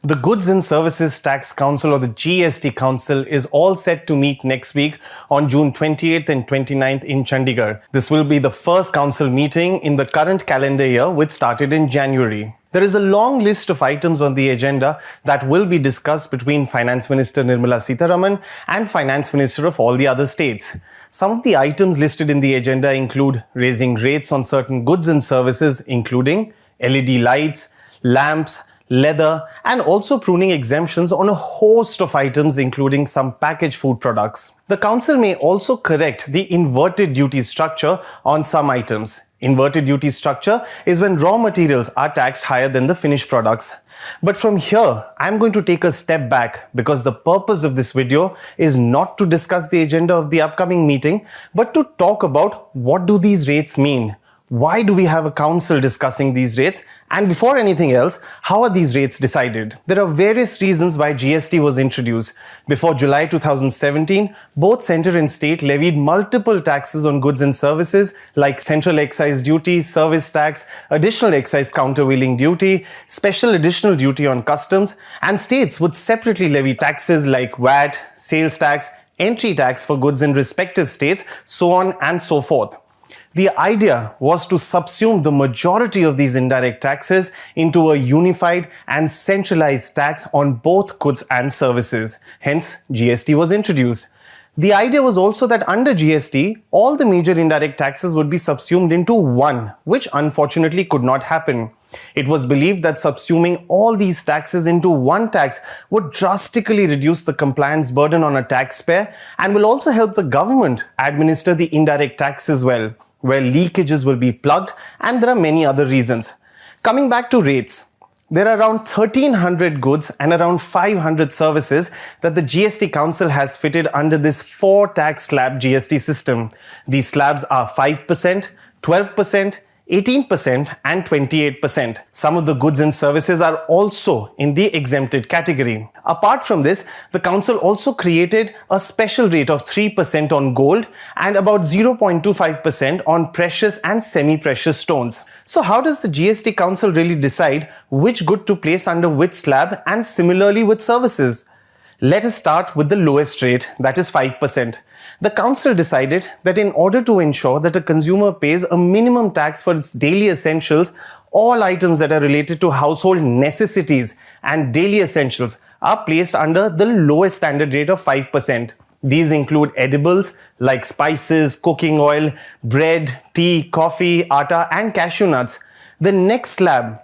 The Goods and Services Tax Council, or the GST Council, is all set to meet next week on June 28th and 29th in Chandigarh. This will be the first council meeting in the current calendar year, which started in January. There is a long list of items on the agenda that will be discussed between Finance Minister Nirmala Sitharaman and Finance Minister of all the other states. Some of the items listed in the agenda include raising rates on certain goods and services, including LED lights, lamps, leather, and also pruning exemptions on a host of items, including some packaged food products. The council may also correct the inverted duty structure on some items. Inverted duty structure is when raw materials are taxed higher than the finished products. But from here, I'm going to take a step back because the purpose of this video is not to discuss the agenda of the upcoming meeting, but to talk about what do these rates mean. Why do we have a council discussing these rates? And before anything else, how are these rates decided? There are various reasons why GST was introduced. Before July 2017, both centre and state levied multiple taxes on goods and services like central excise duty, service tax, additional excise countervailing duty, special additional duty on customs, and states would separately levy taxes like VAT, sales tax, entry tax for goods in respective states, so on and so forth. The idea was to subsume the majority of these indirect taxes into a unified and centralized tax on both goods and services. Hence, GST was introduced. The idea was also that under GST, all the major indirect taxes would be subsumed into one, which unfortunately could not happen. It was believed that subsuming all these taxes into one tax would drastically reduce the compliance burden on a taxpayer and will also help the government administer the indirect tax as well, where leakages will be plugged, and there are many other reasons. Coming back to rates, there are around 1,300 goods and around 500 services that the GST Council has fitted under this 4-tax slab GST system. These slabs are 5%, 12%, 18% and 28%. Some of the goods and services are also in the exempted category. Apart from this, the council also created a special rate of 3% on gold and about 0.25% on precious and semi-precious stones. So how does the GST Council really decide which good to place under which slab, and similarly with services? Let us start with the lowest rate, that is 5%. The council decided that in order to ensure that a consumer pays a minimum tax for its daily essentials, all items that are related to household necessities and daily essentials are placed under the lowest standard rate of 5%. These include edibles like spices, cooking oil, bread, tea, coffee, atta, and cashew nuts. The next slab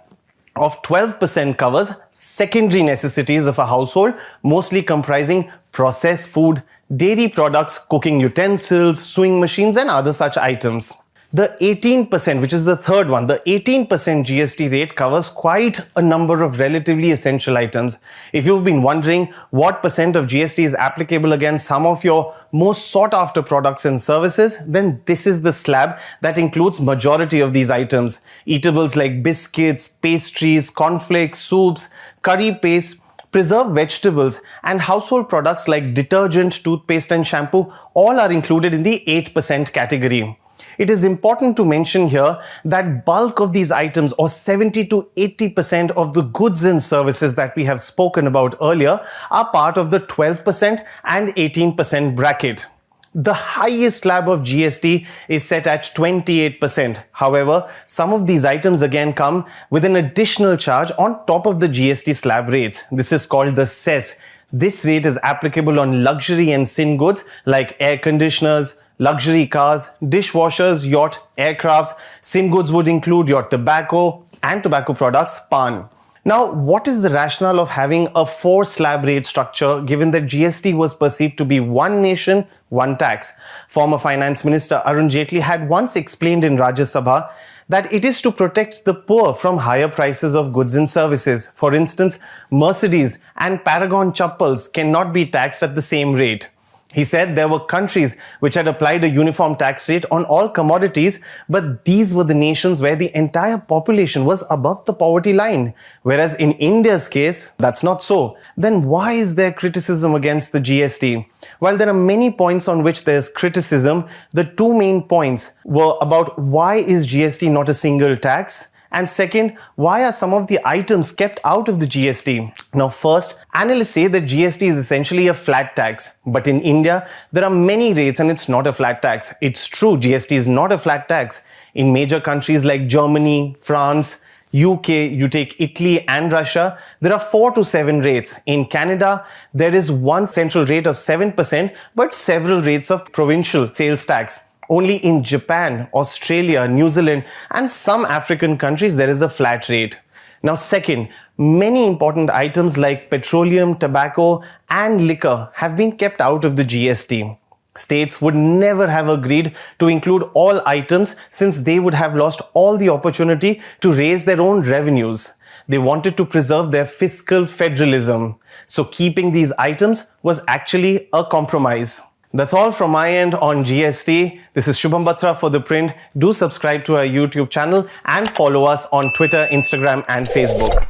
of 12% covers secondary necessities of a household, mostly comprising processed food, dairy products, cooking utensils, sewing machines, and other such items. The 18%, which is the third one, the 18% GST rate covers quite a number of relatively essential items. If you've been wondering what percent of GST is applicable against some of your most sought after products and services, then this is the slab that includes majority of these items. Eatables like biscuits, pastries, cornflakes, soups, curry paste, preserved vegetables, and household products like detergent, toothpaste, and shampoo all are included in the 8% category. It is important to mention here that bulk of these items, or 70 to 80% of the goods and services that we have spoken about earlier, are part of the 12% and 18% bracket. The highest slab of GST is set at 28%. However, some of these items again come with an additional charge on top of the GST slab rates. This is called the cess. This rate is applicable on luxury and sin goods like air conditioners, luxury cars, dishwashers, yacht, aircrafts. Sin goods would include your tobacco and tobacco products, pan. Now, what is the rationale of having a 4-slab rate structure given that GST was perceived to be one nation, one tax? Former Finance Minister Arun Jaitley had once explained in Rajya Sabha that it is to protect the poor from higher prices of goods and services. For instance, Mercedes and Paragon chappals cannot be taxed at the same rate. He said there were countries which had applied a uniform tax rate on all commodities, but these were the nations where the entire population was above the poverty line. Whereas in India's case, that's not so. Then why is there criticism against the GST? While there are many points on which there's criticism, the two main points were about why is GST not a single tax, And second, why are some of the items kept out of the GST? Now first, analysts say that GST is essentially a flat tax. But in India, there are many rates and it's not a flat tax. It's true, GST is not a flat tax. In major countries like Germany, France, UK, you take Italy and Russia, there are 4 to 7 rates. In Canada, there is one central rate of 7%, but several rates of provincial sales tax. Only in Japan, Australia, New Zealand, and some African countries, there is a flat rate. Now, second, many important items like petroleum, tobacco, and liquor have been kept out of the GST. States would never have agreed to include all items since they would have lost all the opportunity to raise their own revenues. They wanted to preserve their fiscal federalism. So keeping these items was actually a compromise. That's all from my end on GST. This is Shubham Batra for ThePrint. Do subscribe to our YouTube channel and follow us on Twitter, Instagram, and Facebook.